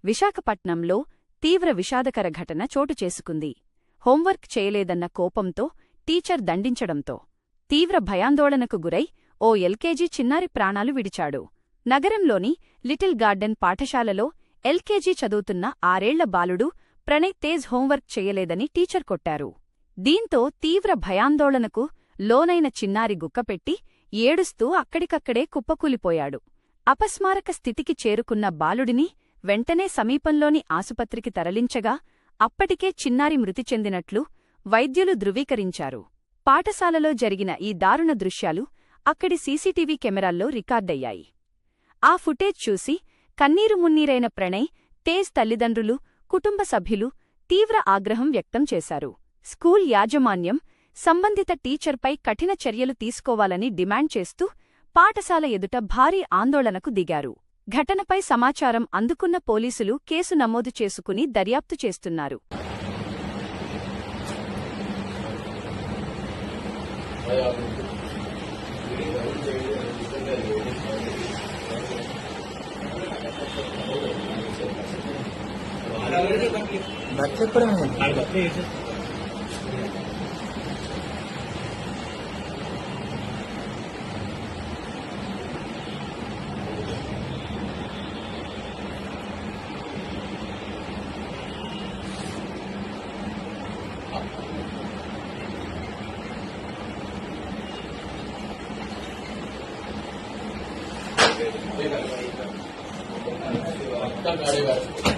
విశాఖపట్నంలో తీవ్ర విషాదకర ఘటన చోటు చేసుకుంది. హోంవర్క్ చేయలేదన్న కోపంతో టీచర్ దండించడంతో తీవ్ర భయాందోళనకు గురై ఓ ఎల్కేజీ చిన్నారి ప్రాణాలు విడిచాడు. నగరంలోని లిటిల్ గార్డెన్ పాఠశాలలో ఎల్కేజీ చదువుతున్న 6 ఏళ్ల బాలుడు ప్రణయ్ తేజ్ హోంవర్క్ చేయలేదని టీచర్ కొట్టారు. దీంతో తీవ్ర భయాందోళనకు లోనైన చిన్నారి గుక్కపెట్టి ఏడుస్తూ అక్కడికక్కడే కుప్పకూలిపోయాడు. అపస్మారక స్థితికి చేరుకున్న బాలుడిని వెంటనే సమీపంలోని ఆసుపత్రికి తరలించగా అప్పటికే చిన్నారి మృతి చెందినట్లు వైద్యులు ధృవీకరించారు. పాఠశాలలో జరిగిన ఈ దారుణ దృశ్యాలు అక్కడి సీసీటీవీ కెమెరాల్లో రికార్డయ్యాయి. ఆ ఫుటేజ్ చూసి కన్నీరు మున్నీరైన ప్రణయ్ తేజ్ తల్లిదండ్రులు, కుటుంబ సభ్యులు తీవ్ర ఆగ్రహం వ్యక్తం చేశారు. స్కూల్ యాజమాన్యం సంబంధిత టీచర్పై కఠిన చర్యలు తీసుకోవాలని డిమాండ్ చేస్తూ పాఠశాల ఎదుట భారీ ఆందోళనకు దిగారు. ఘటనపై సమాచారం అందుకున్న పోలీసులు కేసు నమోదు చేసుకుని దర్యాప్తు చేస్తున్నారు. Kita